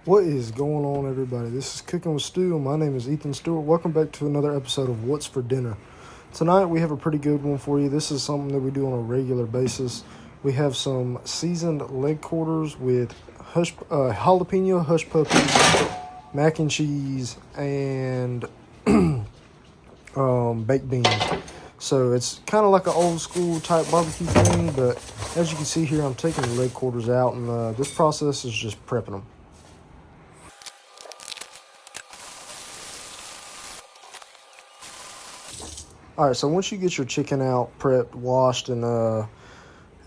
What is going on, everybody? This is Cooking with Stu. My name is Ethan Stewart. Welcome back to another episode of What's for Dinner. Tonight we have a pretty good one for you. This is something that we do on a regular basis. We have some seasoned leg quarters with jalapeno hush puppies, mac and cheese, and baked beans. So it's kind of like an old school type barbecue thing, but as you can see here, I'm taking the leg quarters out, and this process is just prepping them. All right, so once you get your chicken out, prepped, washed, and out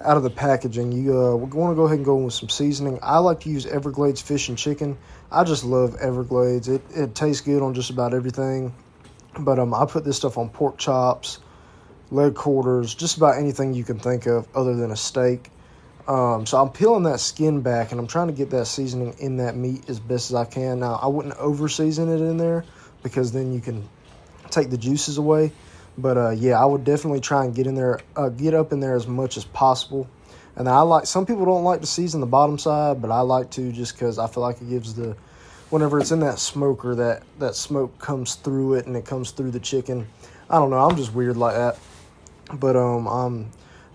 of the packaging, you want to go ahead and go in with some seasoning. I like to use Everglades fish and chicken. I just love Everglades. It tastes good on just about everything. But I put this stuff on pork chops, leg quarters, just about anything you can think of other than a steak. So I'm peeling that skin back, and I'm trying to get that seasoning in that meat as best as I can. Now, I wouldn't over-season it in there because then you can take the juices away. But yeah, I would definitely try and get up in there as much as possible. And some people don't like to season the bottom side, but I like to just because I feel like it gives whenever it's in that smoker, that smoke comes through it and it comes through the chicken. I don't know, I'm just weird like that. But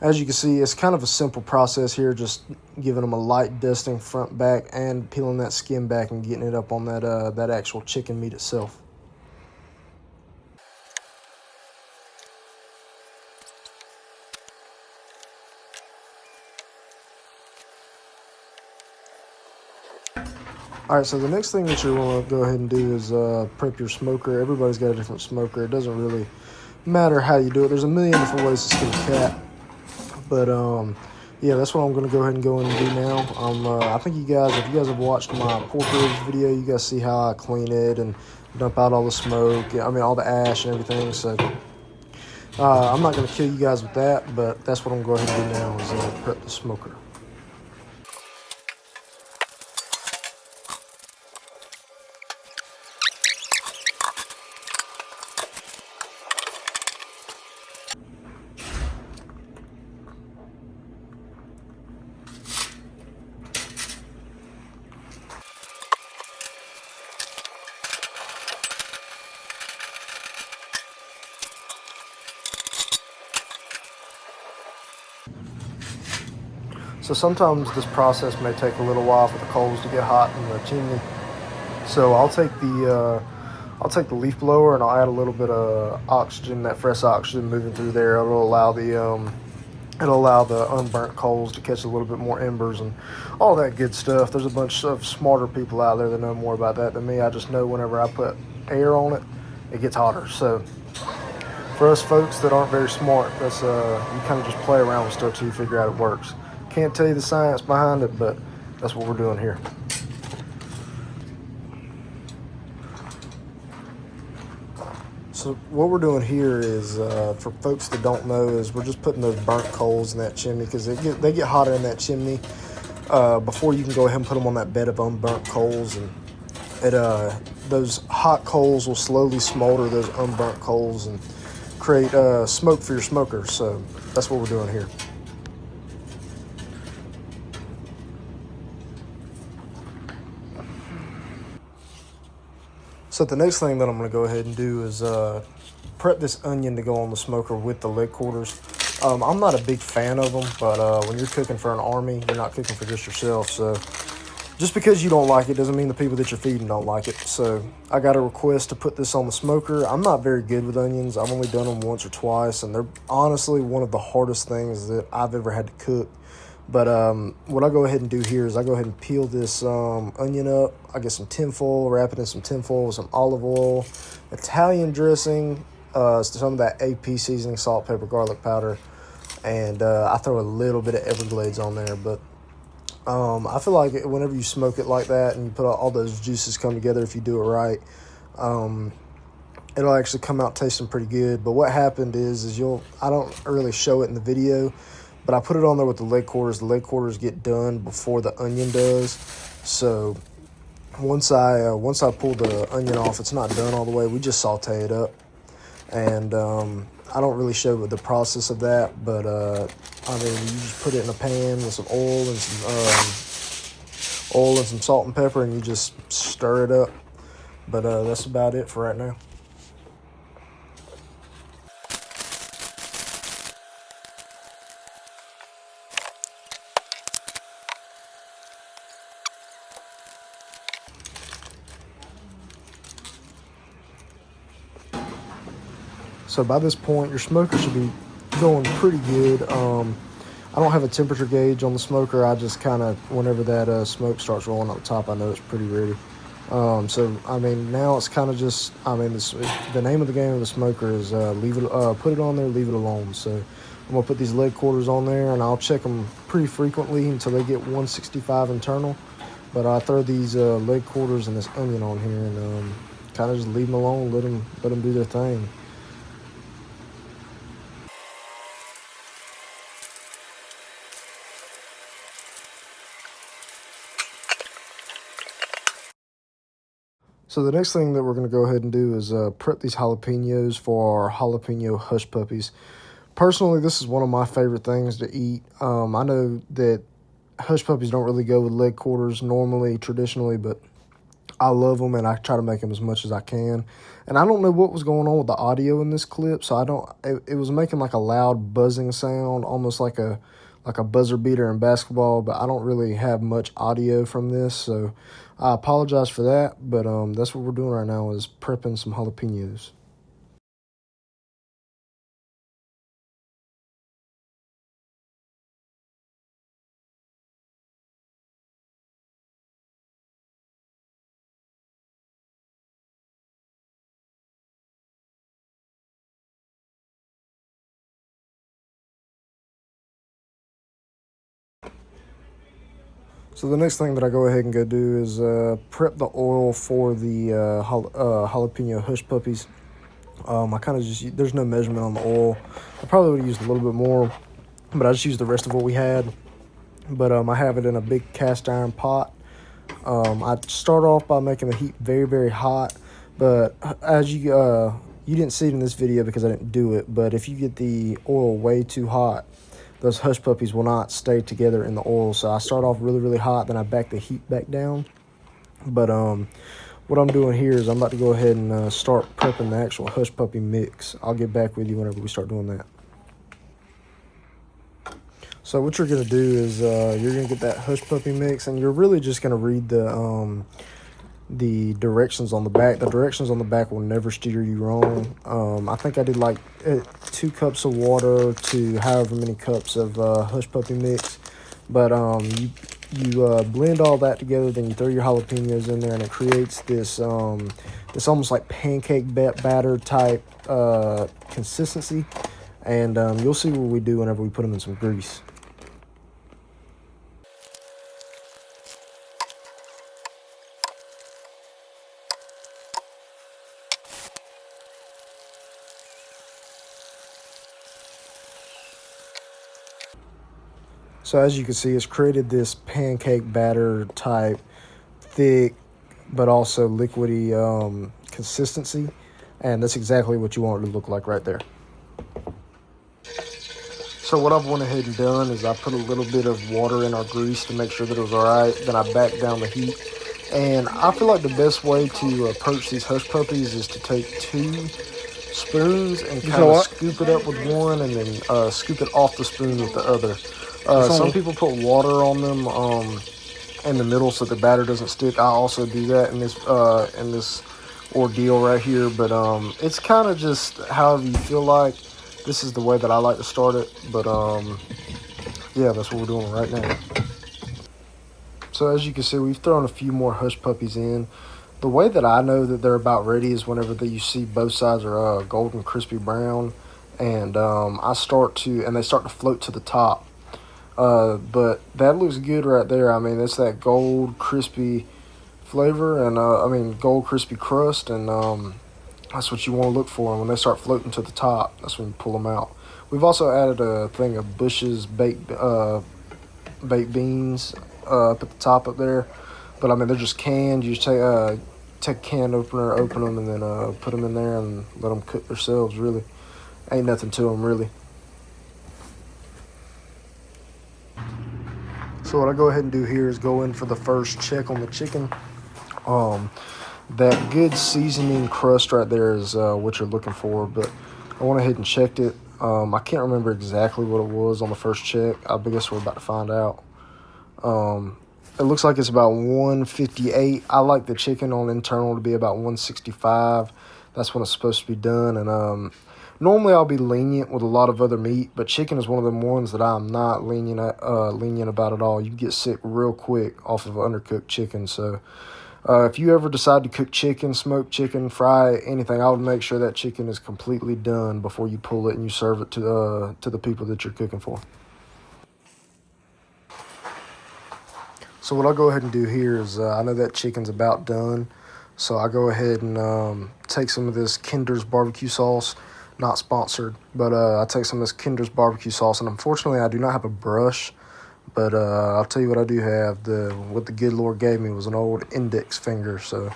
as you can see, it's kind of a simple process here, just giving them a light dusting front, back, and peeling that skin back and getting it up on that actual chicken meat itself. All right, so the next thing that you want to go ahead and do is prep your smoker. Everybody's got a different smoker. It doesn't really matter how you do it. There's a million different ways to skin a cat. But, yeah, that's what I'm going to go ahead and go in and do now. I think if you guys have watched my pork ribs video, you guys see how I clean it and dump out all the smoke. All the ash and everything. So I'm not going to kill you guys with that, but that's what I'm going to go ahead and do now is prep the smoker. So sometimes this process may take a little while for the coals to get hot in the chimney. So I'll take the leaf blower and I'll add a little bit of oxygen, that fresh oxygen moving through there. It'll allow the unburnt coals to catch a little bit more embers and all that good stuff. There's a bunch of smarter people out there that know more about that than me. I just know whenever I put air on it, it gets hotter. So for us folks that aren't very smart, that's you kind of just play around with stuff till you figure out it works. Can't tell you the science behind it, but that's what we're doing here. So what we're doing here is, for folks that don't know, is we're just putting those burnt coals in that chimney because they get hotter in that chimney before you can go ahead and put them on that bed of unburnt coals, and those hot coals will slowly smolder those unburnt coals and create smoke for your smoker. So that's what we're doing here. So the next thing that I'm going to go ahead and do is prep this onion to go on the smoker with the leg quarters. I'm not a big fan of them, but when you're cooking for an army, you're not cooking for just yourself. So just because you don't like it doesn't mean the people that you're feeding don't like it. So I got a request to put this on the smoker. I'm not very good with onions. I've only done them once or twice, and they're honestly one of the hardest things that I've ever had to cook. But what I go ahead and do here is I go ahead and peel this onion up. I get some tinfoil, wrap it in some tinfoil with some olive oil, Italian dressing, some of that AP seasoning, salt, pepper, garlic powder, and I throw a little bit of Everglades on there. But I feel like whenever you smoke it like that and you put all those juices come together, if you do it right, it'll actually come out tasting pretty good. But what happened is I don't really show it in the video, but I put it on there with the leg quarters. The leg quarters get done before the onion does. So once I pull the onion off, it's not done all the way. We just saute it up. And I don't really show the process of that, but you just put it in a pan with some oil and some oil and some salt and pepper, and you just stir it up. But that's about it for right now. So by this point, your smoker should be going pretty good. I don't have a temperature gauge on the smoker. I just kind of, whenever that smoke starts rolling up the top, I know it's pretty ready. So I mean, now it's kind of just, I mean, the name of the game of the smoker is put it on there, leave it alone. So I'm gonna put these leg quarters on there, and I'll check them pretty frequently until they get 165 internal. But I throw these leg quarters and this onion on here, and kind of just leave them alone, let them do their thing. So the next thing that we're going to go ahead and do is prep these jalapenos for our jalapeno hush puppies. Personally, this is one of my favorite things to eat. I know that hush puppies don't really go with leg quarters normally, traditionally, but I love them, and I try to make them as much as I can. And I don't know what was going on with the audio in this clip, so it was making like a loud buzzing sound, almost like a buzzer beater in basketball, but I don't really have much audio from this, so I apologize for that. But that's what we're doing right now, is prepping some jalapenos. So the next thing that I go ahead and go do is prep the oil for the jalapeno hush puppies. I kind of just, there's no measurement on the oil. I probably would have used a little bit more, but I just used the rest of what we had. But I have it in a big cast iron pot. I start off by making the heat very, very hot. But as you didn't see it in this video because I didn't do it, but if you get the oil way too hot, those hush puppies will not stay together in the oil. So I start off really, really hot, then I back the heat back down. But what I'm doing here is I'm about to go ahead and start prepping the actual hush puppy mix. I'll get back with you whenever we start doing that. So what you're going to do is you're going to get that hush puppy mix, and you're really just going to read the directions on the back. The directions on the back will never steer you wrong. I think I did like 2 cups of water to however many cups of hush puppy mix. But you blend all that together, then you throw your jalapenos in there, and it creates this this almost like pancake batter type consistency. And you'll see what we do whenever we put them in some grease. So as you can see, it's created this pancake batter type, thick, but also liquidy consistency. And that's exactly what you want it to look like right there. So what I've went ahead and done is I put a little bit of water in our grease to make sure that it was all right. Then I backed down the heat. And I feel like the best way to approach these hush puppies is to take 2 spoons and kind of scoop it up with one, and then scoop it off the spoon with the other. Some people put water on them in the middle so the batter doesn't stick. I also do that in this ordeal right here, but it's kind of just however you feel like. This is the way that I like to start it, but yeah, that's what we're doing right now. So as you can see, we've thrown a few more hush puppies in. The way that I know that they're about ready is whenever you see both sides are golden crispy brown, and they start to float to the top. But that looks good right there. I mean, it's that gold crispy flavor, and gold crispy crust, and that's what you want to look for. And when they start floating to the top, that's when you pull them out. We've also added a thing of Bush's baked beans up at the top up there, but I mean they're just canned. You just take a can opener, open them, and then put them in there and let them cook themselves. Really, ain't nothing to them really. So what I go ahead and do here is go in for the first check on the chicken. That good seasoning crust right there is what you're looking for, but I went ahead and checked it. I can't remember exactly what it was on the first check. I guess we're about to find out. It looks like it's about 158. I like the chicken on internal to be about 165. That's when it's supposed to be done. And normally I'll be lenient with a lot of other meat, but chicken is one of them ones that I'm not lenient about at all. You get sick real quick off of undercooked chicken. So if you ever decide to cook chicken, smoke chicken, fry anything, I would make sure that chicken is completely done before you pull it and you serve it to the people that you're cooking for. So what I'll go ahead and do here is I know that chicken's about done, so I go ahead and take some of this Kinder's barbecue sauce. Not sponsored, but I take some of this Kinder's barbecue sauce, and unfortunately I do not have a brush, but I'll tell you what I do have. What the good Lord gave me was an old index finger, so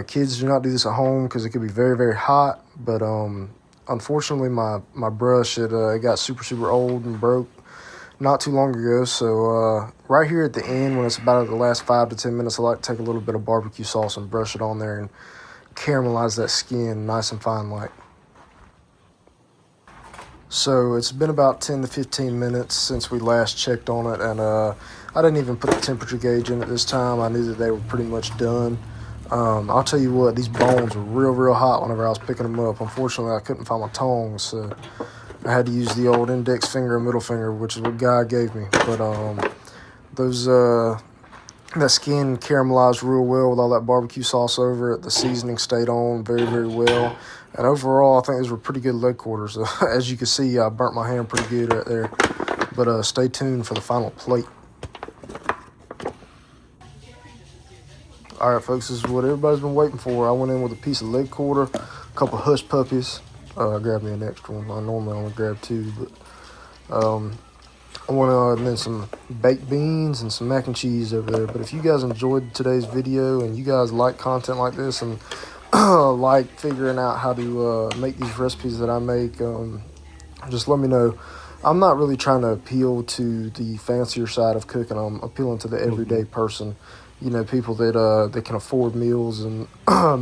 kids, do not do this at home because it could be very, very hot, but unfortunately my brush, it got super, super old and broke not too long ago, so right here at the end, when it's about the last 5 to 10 minutes, I like to take a little bit of barbecue sauce and brush it on there and caramelize that skin nice and fine like. So it's been about 10 to 15 minutes since we last checked on it, and I didn't even put the temperature gauge in it this time. I knew that they were pretty much done. I'll tell you what, these bones were real, real hot whenever I was picking them up. Unfortunately, I couldn't find my tongs, so I had to use the old index finger and middle finger, which is what God gave me. But that skin caramelized real well with all that barbecue sauce over it. The seasoning stayed on very, very well. And overall, I think these were pretty good leg quarters. As you can see, I burnt my hand pretty good right there. But stay tuned for the final plate. All right, folks, this is what everybody's been waiting for. I went in with a piece of leg quarter, a couple hush puppies. I grabbed me an extra one. I normally only grab 2, but I want and then some baked beans and some mac and cheese over there. But if you guys enjoyed today's video and you guys like content like this and like figuring out how to make these recipes that I make, just let me know. I'm not really trying to appeal to the fancier side of cooking. I'm appealing to the everyday person, people that can afford meals and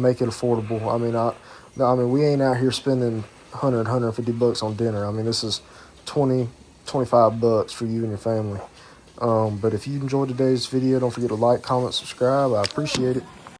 make it affordable. I mean, we ain't out here spending $150 on dinner. I mean, this is $25 for you and your family. But if you enjoyed today's video, don't forget to like, comment, subscribe. I appreciate it.